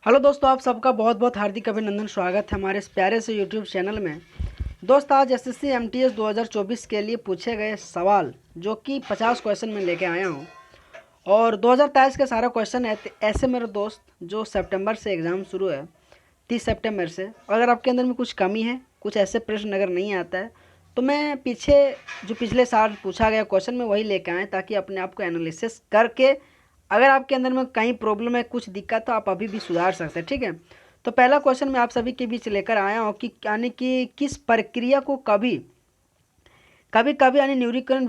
Hello दोस्तों, आप सबका बहुत बहुत हार्दिक अभिनंदन। स्वागत है हमारे इस प्यारे से यूट्यूब चैनल में। दोस्त, आज एसएससी एमटीएस 2024 के लिए पूछे गए सवाल जो कि 50 क्वेश्चन में लेके आया हूँ और 2023 का सारा क्वेश्चन है। तो ऐसे मेरे दोस्त, जो सितंबर से एग्ज़ाम शुरू है, 30 सितंबर से, अगर आपके अंदर में कुछ कमी है, कुछ ऐसे प्रश्न अगर नहीं आता है, तो मैं पीछे जो पिछले साल पूछा गया क्वेश्चन में वही लेके आए, ताकि अपने आप को एनालिसिस करके अगर आपके अंदर में कहीं प्रॉब्लम है, कुछ दिक्कत, तो आप अभी भी सुधार सकते हैं। ठीक है, तो पहला क्वेश्चन मैं आप सभी के बीच लेकर आया हूँ कि यानी कि किस प्रक्रिया को कभी कभी कभी यानी न्यूनीकरण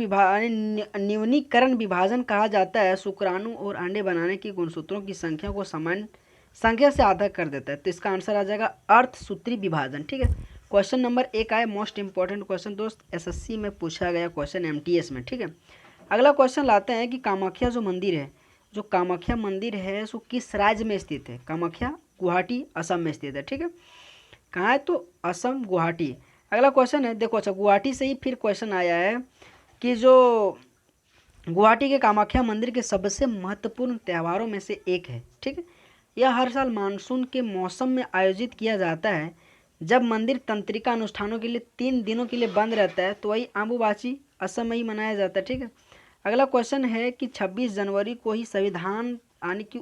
विभाजन कहा जाता है। शुक्राणु और अंडे बनाने की गुणसूत्रों की संख्या को समान संख्या से आधा कर देता है। तो इसका आंसर आ जाएगा अर्धसूत्री विभाजन। ठीक है, क्वेश्चन नंबर 1 आए, मोस्ट इंपॉर्टेंट क्वेश्चन दोस्त, एसएससी में पूछा गया क्वेश्चन, एमटीएस में। ठीक है, अगला क्वेश्चन लाते हैं कि कामाख्या जो मंदिर है, जो कामाख्या मंदिर है वो किस राज्य में स्थित है। कामाख्या गुवाहाटी असम में स्थित है। ठीक है, कहाँ है? तो असम, गुवाहाटी। अगला क्वेश्चन है, देखो, अच्छा, गुवाहाटी से ही फिर क्वेश्चन आया है कि जो गुवाहाटी के कामाख्या मंदिर के सबसे महत्वपूर्ण त्योहारों में से एक है। ठीक है, यह हर साल मानसून के मौसम में आयोजित किया जाता है, जब मंदिर तंत्रिका अनुष्ठानों के लिए 3 दिनों के लिए बंद रहता है। तो वही अम्बुबाची असम में ही मनाया जाता है। ठीक है, अगला क्वेश्चन है कि 26 जनवरी को ही संविधान के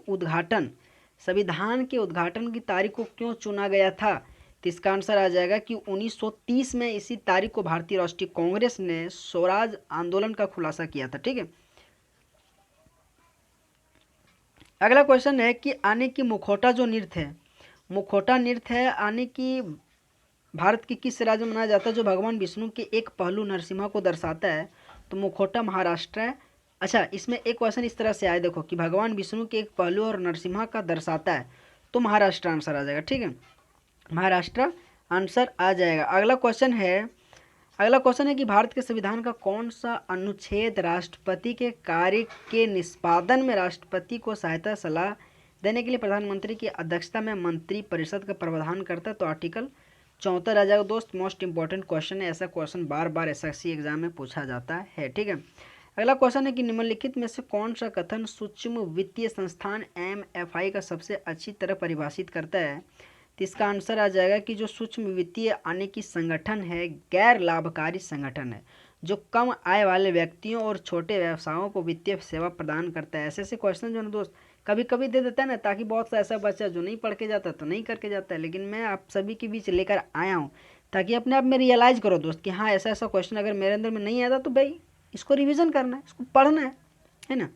उद्घाटन की तारीख को क्यों चुना गया था। तो इसका आंसर आ जाएगा कि 1930 में इसी तारीख को भारतीय राष्ट्रीय कांग्रेस ने स्वराज आंदोलन का खुलासा किया था। ठीक है, अगला क्वेश्चन है कि आने की मुखौटा जो नृत्य है, मुखौटा नृत्य है आने की भारत के किस राज्य में मनाया जाता है, जो भगवान विष्णु के एक पहलू नरसिम्हा को दर्शाता है। तो मुखौटा महाराष्ट्र है। अच्छा, इसमें एक क्वेश्चन इस तरह से आए, देखो, कि भगवान विष्णु के एक पहलू और नरसिम्हा का दर्शाता है, तो महाराष्ट्र आंसर आ जाएगा। ठीक है, महाराष्ट्र आंसर आ जाएगा। अगला क्वेश्चन है कि भारत के संविधान का कौन सा अनुच्छेद राष्ट्रपति के कार्य के निष्पादन में राष्ट्रपति को सहायता सलाह देने के लिए प्रधानमंत्री की अध्यक्षता में मंत्री परिषद का प्रावधान करता है। तो आर्टिकल 74 आ जाएगा दोस्त। मोस्ट इंपॉर्टेंट क्वेश्चन है, ऐसा क्वेश्चन बार बार एसएससी एग्जाम में पूछा जाता है। ठीक है, अगला क्वेश्चन है कि निम्नलिखित में से कौन सा कथन सूक्ष्म वित्तीय संस्थान एमएफआई का सबसे अच्छी तरह परिभाषित करता है। तो इसका आंसर आ जाएगा कि जो सूक्ष्म वित्तीय आने की संगठन है, गैर लाभकारी संगठन है, जो कम आय वाले व्यक्तियों और छोटे व्यवसायों को वित्तीय सेवा प्रदान करता है। ऐसे ऐसे क्वेश्चन जो है दोस्त कभी कभी दे देता है ना, ताकि बहुत सा ऐसा बच्चा जो नहीं पढ़ के जाता तो नहीं करके जाता है, लेकिन मैं आप सभी के बीच लेकर आया हूँ ताकि अपने आप में रियलाइज़ करो दोस्त कि हाँ, ऐसा ऐसा क्वेश्चन अगर मेरे अंदर में नहीं आता तो भाई इसको रिविज़न करना है, इसको पढ़ना है ना।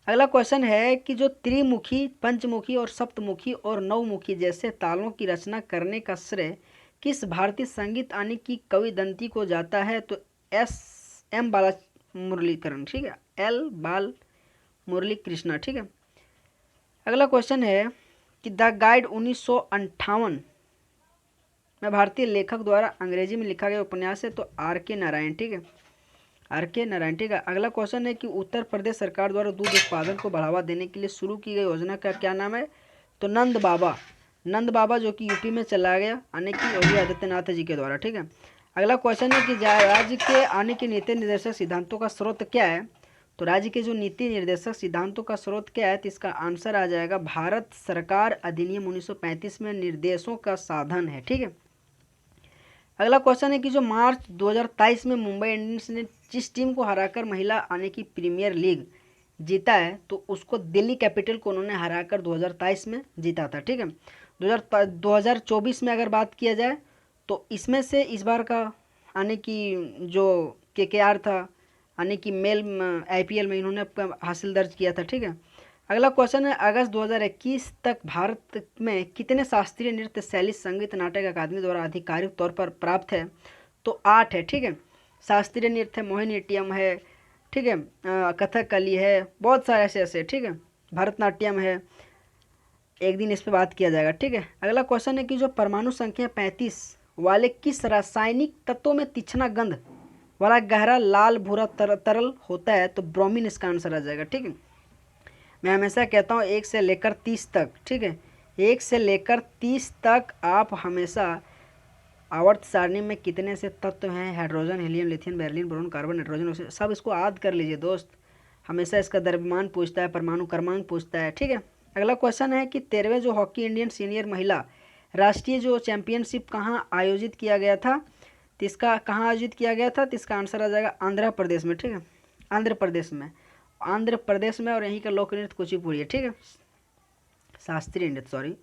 अगला क्वेश्चन है कि जो त्रिमुखी, पंचमुखी और सप्तमुखी और नवमुखी जैसे तालों की रचना करने का श्रेय किस भारतीय संगीत आने की कवि दंती को जाता है। तो एस एम बाला मुरलीकरण। ठीक है, एल बाल मुरली कृष्णा। ठीक है, अगला क्वेश्चन है कि द गाइड 1958 में भारतीय लेखक द्वारा अंग्रेजी में लिखा गया उपन्यास है। तो आर के नारायण। ठीक है, आर के नारायण। ठीक है, अगला क्वेश्चन है कि उत्तर प्रदेश सरकार द्वारा दूध उत्पादन को बढ़ावा देने के लिए शुरू की गई योजना का क्या नाम है। तो नंद बाबा। नंद बाबा, जो कि यूपी में चला गया आने की योगी आदित्यनाथ जी के द्वारा। ठीक है, अगला क्वेश्चन है कि राज्य के आने के नीति निर्देशक सिद्धांतों का स्रोत क्या है। तो राज्य के जो नीति निर्देशक सिद्धांतों का स्रोत क्या है, तो इसका आंसर आ जाएगा भारत सरकार अधिनियम 1935 में निर्देशों का साधन है। ठीक है, अगला क्वेश्चन है कि जो मार्च 2023 में मुंबई इंडियंस ने जिस टीम को हराकर महिला आने की प्रीमियर लीग जीता है, तो उसको दिल्ली कैपिटल को उन्होंने हराकर 2023 में जीता था। ठीक है, 2024 में अगर बात किया जाए तो इसमें से इस बार का आने की जो केकेआर था, आने की मेल आईपीएल में इन्होंने हासिल दर्ज किया था। ठीक है, अगला क्वेश्चन है अगस्त 2021 तक भारत में कितने शास्त्रीय नृत्य शैली संगीत नाटक अकादमी द्वारा आधिकारिक तौर पर प्राप्त है। तो 8 है। ठीक है, शास्त्रीय नृत्य मोहिनीअट्टम है, ठीक है, कथकली है, बहुत सारे ऐसे ऐसे। ठीक है, भरतनाट्यम है, एक दिन इस पर बात किया जाएगा। ठीक है, अगला क्वेश्चन है कि जो परमाणु संख्या 35 वाले किस रासायनिक तत्वों में तीक्ष्ण गंध वाला गहरा लाल भूरा तरल होता है। तो ब्रोमीन इसका आंसर आ जाएगा। ठीक है, मैं हमेशा कहता हूँ 1 से लेकर 30 तक। ठीक है, 1 से लेकर 30 तक आप हमेशा आवर्त सारणी में कितने से तत्व हैं, hydrogen, helium, lithium, beryllium, boron, carbon, nitrogen, oxygen, सब इसको याद कर लीजिए दोस्त। हमेशा इसका द्रव्यमान पूछता है, परमाणु क्रमांक पूछता है। ठीक है, अगला क्वेश्चन है कि 13वें जो हॉकी इंडियन सीनियर महिला राष्ट्रीय जो चैंपियनशिप कहाँ आयोजित किया गया था, तो इसका कहाँ आयोजित किया गया था, तो इसका आंसर आ जाएगा आंध्र प्रदेश में। ठीक है, आंध्र प्रदेश में, और यहीं का लोक नृत्य कुचिपुड़ी है। ठीक है, शास्त्रीय नृत्य, सॉरी।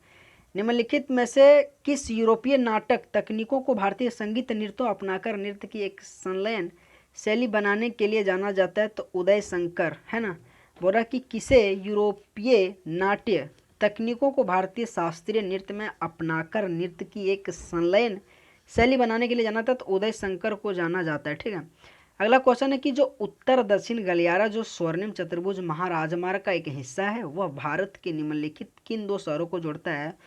निम्नलिखित में से किस यूरोपीय नाटक तकनीकों को भारतीय संगीत नृत्यों अपनाकर नृत्य की एक संलयन शैली बनाने के लिए जाना जाता है, तो उदय शंकर है ना। बोला कि किसे यूरोपीय नाट्य तकनीकों को भारतीय शास्त्रीय नृत्य में अपनाकर नृत्य की एक संलयन शैली बनाने के लिए जाना था, तो उदय शंकर को जाना जाता है। ठीक है, अगला क्वेश्चन है कि जो उत्तर दक्षिण गलियारा जो स्वर्णिम चतुर्भुज महाराजमार्ग का एक हिस्सा है, वह भारत के निम्नलिखित किन दो शहरों को जोड़ता है,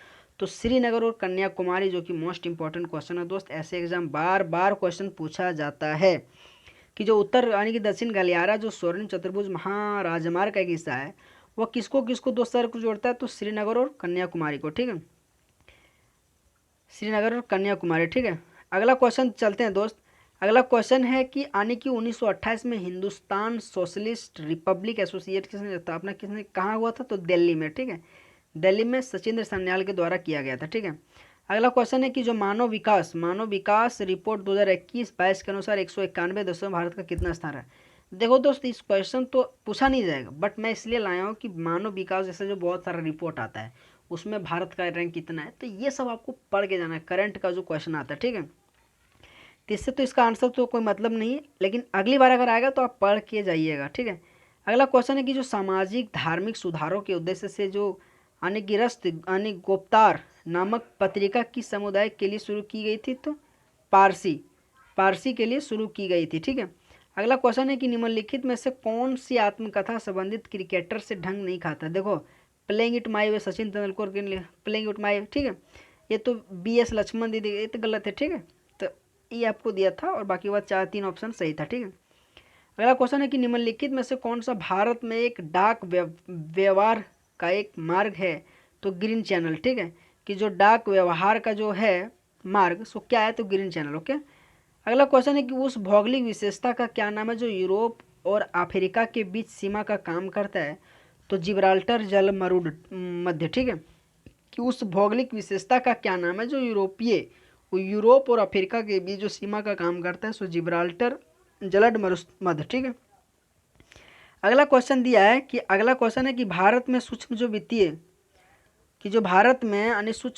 तो श्रीनगर और कन्याकुमारी, जो कि मोस्ट इंपॉर्टेंट क्वेश्चन है दोस्त। ऐसे एग्जाम बार बार क्वेश्चन पूछा जाता है कि जो उत्तर यानी कि दक्षिण गलियारा जो स्वर्णिम चतुर्भुज महाराजमार्ग का एक हिस्सा है, वह किसको किसको दो शहर को जोड़ता है, तो श्रीनगर और कन्याकुमारी को। ठीक है, श्रीनगर और कन्याकुमारी। ठीक है, अगला क्वेश्चन चलते हैं दोस्त। अगला क्वेश्चन है कि आने की 1928 में हिंदुस्तान सोशलिस्ट रिपब्लिक एसोसिएशन की स्थापना किसने कहाँ हुआ था, तो दिल्ली में। ठीक है, दिल्ली में सचिंद्र सन्याल के द्वारा किया गया था। ठीक है, अगला क्वेश्चन है कि जो मानव विकास रिपोर्ट 2021-22 के अनुसार 191 देशों में भारत का कितना स्थान है। देखो दोस्त, इस क्वेश्चन तो पूछा नहीं जाएगा, बट मैं इसलिए लाया हूँ कि मानव विकास जैसे जो बहुत सारा रिपोर्ट आता है उसमें भारत का रैंक कितना है, तो ये सब आपको पढ़ के जाना है। करंट का जो क्वेश्चन आता है, ठीक है, इससे तो इसका आंसर तो कोई मतलब नहीं है, लेकिन अगली बार अगर आएगा तो आप पढ़ के जाइएगा। ठीक है, अगला क्वेश्चन है कि जो सामाजिक धार्मिक सुधारों के उद्देश्य से जो गुप्तार नामक पत्रिका किस समुदाय के लिए शुरू की गई थी, तो पारसी के लिए शुरू की गई थी। ठीक है, अगला क्वेश्चन है कि निम्नलिखित में से कौन सी आत्मकथा संबंधित क्रिकेटर से ढंग नहीं खाता। देखो, प्लेइंग इट माई वे सचिन तेंदुलकर के लिए प्लेइंग इट माई, ठीक है, ये तो BS लक्ष्मण दीदी, ये तो गलत है। ठीक है, तो ये आपको दिया था और बाकी बात 4-3 ऑप्शन सही था। ठीक है, अगला क्वेश्चन है कि निम्नलिखित में से कौन सा भारत में एक डाक व्यवहार का एक मार्ग है, तो ग्रीन चैनल। ठीक है, कि जो डाक व्यवहार का जो है मार्ग सो क्या है, तो ग्रीन चैनल। ओके, अगला क्वेश्चन है कि उस भौगोलिक विशेषता का क्या नाम है जो यूरोप और अफ्रीका के बीच सीमा का काम करता है, तो जिब्राल्टर जल मरुड मध्य। ठीक है, कि उस भौगोलिक विशेषता का क्या नाम है जो यूरोप और अफ्रीका के बीच जो सीमा का काम करता है, सो जिब्राल्टर जलड मध्य। ठीक है, अगला क्वेश्चन दिया है कि अगला क्वेश्चन है कि भारत में सूक्ष्म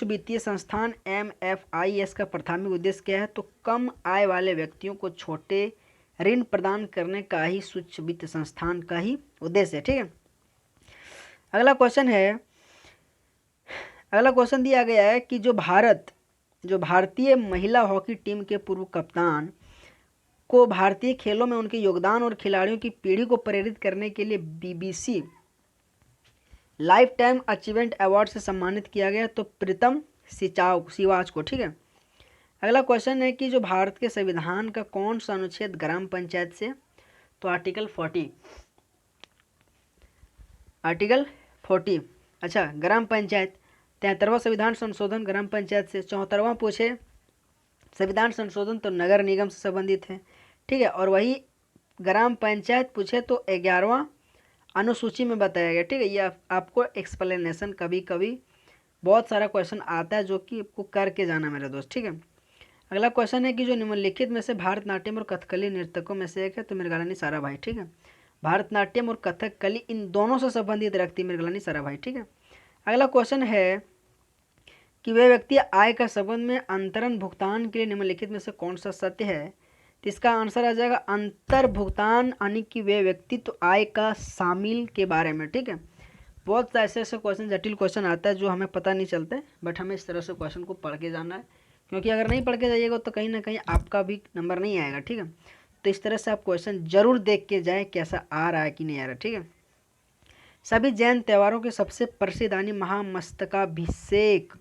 वित्तीय संस्थान MFIS का प्राथमिक उद्देश्य क्या है, तो कम आय वाले व्यक्तियों को छोटे ऋण प्रदान करने का ही सूक्ष्म वित्त संस्थान का ही उद्देश्य है। ठीक है, अगला क्वेश्चन दिया गया है कि जो भारतीय महिला हॉकी टीम के पूर्व कप्तान को भारतीय खेलों में उनके योगदान और खिलाड़ियों की पीढ़ी को प्रेरित करने के लिए BBC life time achievement award से सम्मानित किया गया, तो प्रीतम सिवाच को। ठीक है, अगला क्वेश्चन है कि जो भारत के संविधान का कौन सा अनुच्छेद ग्राम पंचायत से, तो आर्टिकल 40। अच्छा, ग्राम पंचायत 73वां संविधान संशोधन ग्राम पंचायत से, 74वां पूछे संविधान संशोधन तो नगर निगम से संबंधित है। ठीक है, और वही ग्राम पंचायत पूछे तो 11वां अनुसूची में बताया गया। ठीक है, ये आपको एक्सप्लेनेशन कभी कभी बहुत सारा क्वेश्चन आता है जो कि आपको करके जाना मेरे दोस्त। ठीक है, अगला क्वेश्चन है कि जो निम्नलिखित में से भारतनाट्यम और कथकली नर्तकों में से एक है, तो मृगलानी साराभाई। ठीक है, भारतनाट्यम और कथकली इन दोनों से संबंधित रखती मृगलानी साराभाई। ठीक है, अगला क्वेश्चन है कि वे व्यक्ति आय का संबंध में अंतरण भुगतान के लिए निम्नलिखित में से कौन सा सत्य है, तो इसका आंसर आ जाएगा अंतर भुगतान, यानी कि वे व्यक्ति तो आय का शामिल के बारे में। ठीक है, बहुत ऐसे क्वेश्चन, जटिल क्वेश्चन आता है जो हमें पता नहीं चलता है, बट हमें इस तरह से क्वेश्चन को पढ़ के जाना है, क्योंकि अगर नहीं पढ़ के जाइएगा तो कहीं ना कहीं आपका भी नंबर नहीं आएगा। ठीक है, तो इस तरह से आप क्वेश्चन जरूर देख के जाए कैसा आ रहा है कि नहीं आ रहा। ठीक है, सभी जैन त्योहारों के सबसे प्रसिद्ध यानी महामस्तकाभिषेक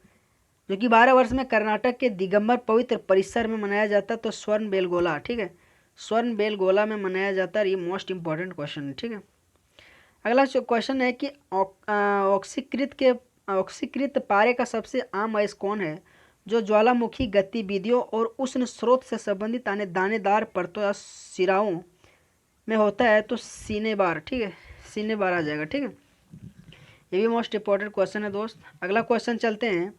जो कि 12 वर्ष में कर्नाटक के दिगंबर पवित्र परिसर में मनाया जाता है, तो स्वर्ण बेलगोला। ठीक है, स्वर्ण बेलगोला में मनाया जाता है, ये मोस्ट इंपॉर्टेंट क्वेश्चन है। ठीक है, अगला क्वेश्चन है कि ऑक्सीकृत पारे का सबसे आम अयस्क कौन है जो ज्वालामुखी गतिविधियों और उष्ण स्रोत से संबंधित दानेदार परतों या सिराओं में होता है, तो सीनेबार। ठीक है, सीनेबार आ जाएगा। ठीक है, ये भी मोस्ट इंपॉर्टेंट क्वेश्चन है दोस्त। अगला क्वेश्चन चलते हैं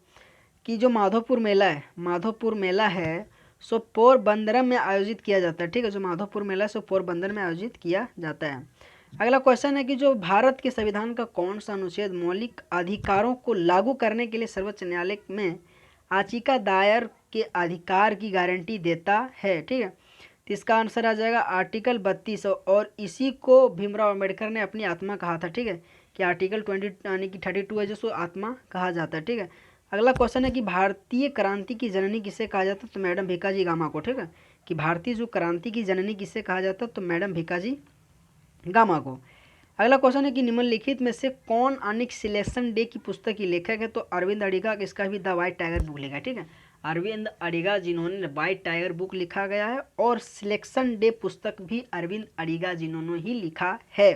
कि जो माधोपुर मेला है सो पोरबंदर में आयोजित किया जाता है। ठीक है, जो माधोपुर मेला सो पोरबंदर में आयोजित किया जाता है। अगला क्वेश्चन है कि जो भारत के संविधान का कौन सा अनुच्छेद मौलिक अधिकारों को लागू करने के लिए सर्वोच्च न्यायालय में याचिका दायर के अधिकार की गारंटी देता है। ठीक है, तो इसका आंसर आ जाएगा आर्टिकल 32 और इसी को भीमराव अम्बेडकर ने अपनी आत्मा कहा था। ठीक है, कि आर्टिकल 20 यानी कि 32 है जिसको आत्मा कहा जाता है। ठीक है, अगला क्वेश्चन है कि भारतीय क्रांति की जननी किसे कहा जाता है, तो मैडम भीकाजी गामा को। ठीक है, कि भारतीय जो क्रांति की जननी किसे कहा जाता है, तो मैडम भीकाजी गामा को। अगला क्वेश्चन है कि निम्नलिखित में से कौन अनिक सिलेक्शन डे की पुस्तक की लेखक है, तो अरविंद अडिगा, इसका भी द व्हाइट टाइगर बुक लिखा है। ठीक है, अरविंद अडिगा जिन्होंने व्हाइट टाइगर बुक लिखा गया है और सिलेक्शन डे पुस्तक भी अरविंद अडिगा जिन्होंने ही लिखा है।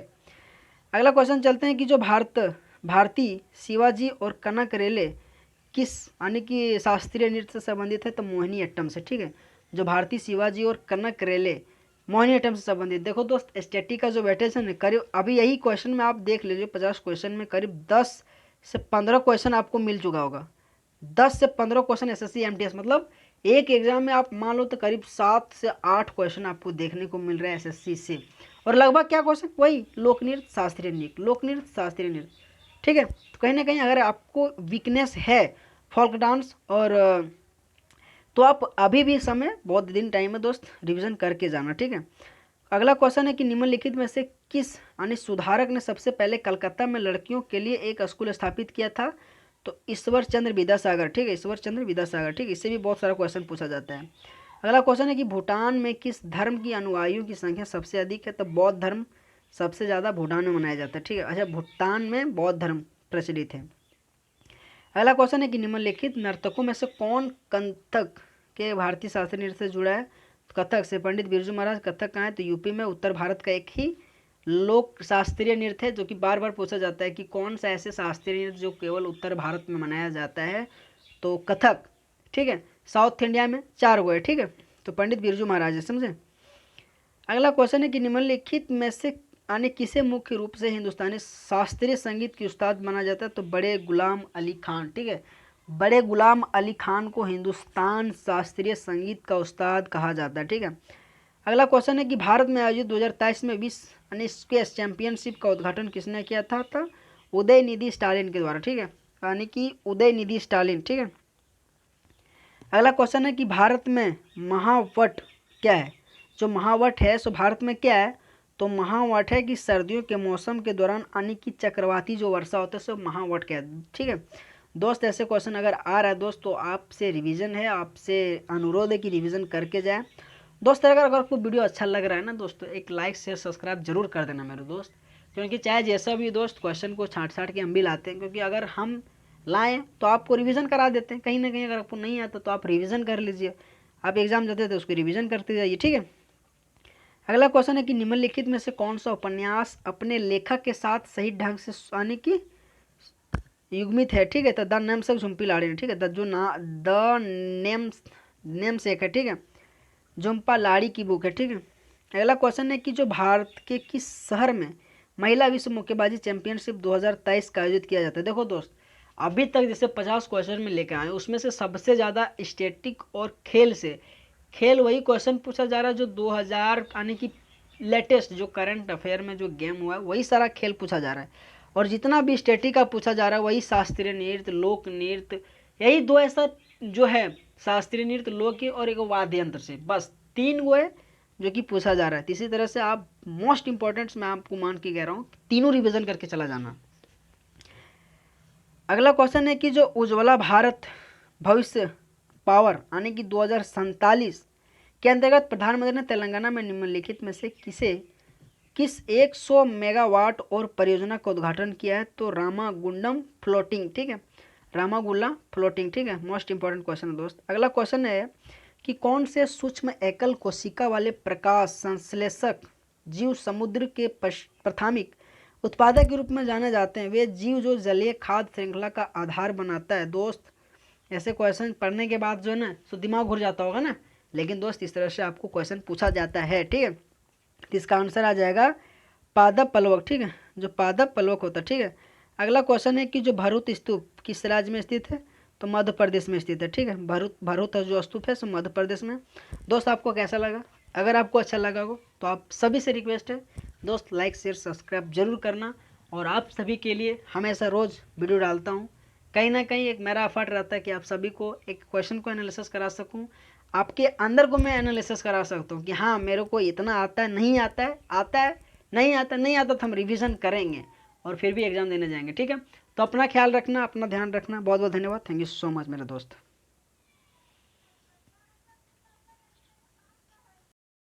अगला क्वेश्चन चलते हैं कि जो भारती शिवाजी और कनक रेले किस यानी कि शास्त्रीय नृत्य से संबंधित है, तो मोहिनी अट्टम से। ठीक है, जो भारती शिवाजी और कनक रेले मोहिनी अट्टम से संबंधित। देखो दोस्त, स्टैटिक का जो वेटेज है करीब अभी यही क्वेश्चन में आप देख लीजिए 50 क्वेश्चन में करीब 10 से 15 क्वेश्चन आपको मिल चुका होगा। 10 से 15 क्वेश्चन एसएससी एमटीएस, मतलब एक एग्जाम में आप मान लो तो करीब 7 से 8 क्वेश्चन आपको देखने को मिल रहा है एसएससी से। और लगभग क्या क्वेश्चन, वही लोक नृत्य शास्त्रीय नृत्य, लोक नृत्य शास्त्रीय नृत्य। ठीक है, तो कहीं ना कहीं अगर आपको वीकनेस है फोल्क डांस और तो आप अभी भी समय बहुत दिन टाइम है दोस्त, रिवीजन करके जाना। ठीक है, अगला क्वेश्चन है कि निम्नलिखित में से किस यानी सुधारक ने सबसे पहले कलकत्ता में लड़कियों के लिए एक स्कूल स्थापित किया था, तो ईश्वर चंद्र विद्यासागर। ठीक है, ईश्वर चंद्र विद्यासागर। ठीक है, इससे भी बहुत सारा क्वेश्चन पूछा जाता है। अगला क्वेश्चन है कि भूटान में किस धर्म की अनुयायियों की संख्या सबसे अधिक है, तो बौद्ध धर्म सबसे ज़्यादा भूटान में मनाया जाता है। ठीक है, अच्छा, भूटान में बौद्ध धर्म प्रचलित है। अगला क्वेश्चन है कि निम्नलिखित नर्तकों में से कौन कथक के भारतीय शास्त्रीय नृत्य से जुड़ा है, तो कथक से पंडित बिरजू महाराज। कथक कहाँ है, तो यूपी में, उत्तर भारत का एक ही लोक शास्त्रीय नृत्य है जो कि बार बार पूछा जाता है कि कौन सा ऐसे शास्त्रीय नृत्य जो केवल उत्तर भारत में मनाया जाता है, तो कथक। ठीक है, साउथ इंडिया में 4 गो है। ठीक है, तो पंडित बिरजू महाराज है, समझे। अगला क्वेश्चन है कि निम्नलिखित में से यानी किसे मुख्य रूप से हिंदुस्तानी शास्त्रीय संगीत की उस्ताद माना जाता है, तो बड़े गुलाम अली खान। ठीक है, बड़े गुलाम अली खान को हिंदुस्तान शास्त्रीय संगीत का उस्ताद कहा जाता है। ठीक है, अगला क्वेश्चन है कि भारत में आयोजित 2023 में विश्व यानी स्क्वैश चैंपियनशिप का उद्घाटन किसने किया था उदयनिधि स्टालिन के द्वारा। ठीक है, यानी कि उदयनिधि स्टालिन। ठीक है, अगला क्वेश्चन है कि भारत में महावट क्या है, जो महावट है सो भारत में क्या है, तो महावट है कि सर्दियों के मौसम के दौरान यानी कि चक्रवाती जो वर्षा होता है सो महावट क्या है। ठीक है दोस्त, ऐसे क्वेश्चन अगर आ रहा है दोस्त तो आपसे रिवीजन है, आपसे अनुरोध है कि रिवीजन करके जाए दोस्त। अगर आपको वीडियो अच्छा लग रहा है ना दोस्तों, एक लाइक शेयर सब्सक्राइब जरूर कर देना मेरे दोस्त, क्योंकि चाहे जैसा भी दोस्त क्वेश्चन को छाँट के हम भी लाते हैं, क्योंकि अगर हम लाएँ तो आपको रिवीजन करा देते हैं। कहीं ना कहीं अगर आपको नहीं आता तो आप रिवीजन कर लीजिए, आप एग्जाम देते थे उसको रिवीजन करते जाइए। ठीक है, अगला क्वेश्चन है कि निम्नलिखित में से कौन सा उपन्यास अपने लेखक के साथ सही ढंग से यानी कि युग्मित है। ठीक है, तो द नेमसेक झुम्पी लाड़ी। ठीक है, द नेमसेक है। ठीक है, झुम्पा लाड़ी की बुक है। ठीक है, अगला क्वेश्चन है कि जो भारत के किस शहर में महिला विश्व मुक्केबाजी चैंपियनशिप 2023 का आयोजित किया जाता है। देखो दोस्त, अभी तक जैसे 50 क्वेश्चन में लेकर आए उसमें से सबसे ज़्यादा स्टैटिक और खेल वही क्वेश्चन पूछा जा रहा है जो 2000 यानी कि लेटेस्ट जो करंट अफेयर में जो गेम हुआ है वही सारा खेल पूछा जा रहा है, और जितना भी स्टैटिक का पूछा जा रहा है वही शास्त्रीय नृत्य, लोक नृत्य, यही 2 ऐसा जो है शास्त्रीय नृत्य, लोक और एक वाद्य यंत्र से, बस 3 वो है जो कि पूछा जा रहा है। इसी तरह से आप मोस्ट इंपॉर्टेंट मैं आपको मान के कह रहा हूँ तीनों रिविजन करके चला जाना। अगला क्वेश्चन है कि जो उज्ज्वला भारत भविष्य पावर यानी कि 2047 के अंतर्गत प्रधानमंत्री ने तेलंगाना में निम्नलिखित में से किस 100 मेगावाट और परियोजना का उद्घाटन किया है, तो रामागुंडम फ्लोटिंग। ठीक है, रामागुल्ला फ्लोटिंग। ठीक है, मोस्ट इंपॉर्टेंट क्वेश्चन है दोस्त। अगला क्वेश्चन है कि कौन से सूक्ष्म एकल कोशिका वाले प्रकाश संश्लेषक जीव समुद्र के प्राथमिक उत्पादक के रूप में जाने जाते हैं, वे जीव जो जलीय खाद्य श्रृंखला का आधार बनाता है। दोस्त, ऐसे क्वेश्चन पढ़ने के बाद जो है ना तो दिमाग घुर जाता होगा ना, लेकिन दोस्त इस तरह से आपको क्वेश्चन पूछा जाता है। ठीक है, तो इसका आंसर आ जाएगा पादप पलवक। ठीक है, जो पादप पलवक होता है। ठीक है, अगला क्वेश्चन है कि जो भरूत स्तूप किस राज्य में स्थित है? तो मध्य प्रदेश में स्थित है। ठीक है, भरूत जो स्तूप है सो मध्य प्रदेश में। दोस्त आपको कैसा लगा? अगर आपको अच्छा लगा हो तो आप सभी से रिक्वेस्ट है दोस्त, लाइक शेयर सब्सक्राइब जरूर करना। और आप सभी के लिए हमेशा रोज़ वीडियो डालता हूँ। कहीं ना कहीं एक मेरा एफर्ट रहता है कि आप सभी को एक क्वेश्चन को एनालिसिस करा सकूँ, आपके अंदर को मैं एनालिसिस करा सकता हूँ कि हाँ मेरे को इतना आता है, नहीं आता है, आता है, नहीं आता, नहीं आता तो हम रिवीजन करेंगे और फिर भी एग्ज़ाम देने जाएंगे। ठीक है, तो अपना ख्याल रखना, अपना ध्यान रखना। बहुत बहुत धन्यवाद। थैंक यू सो मच मेरे दोस्त।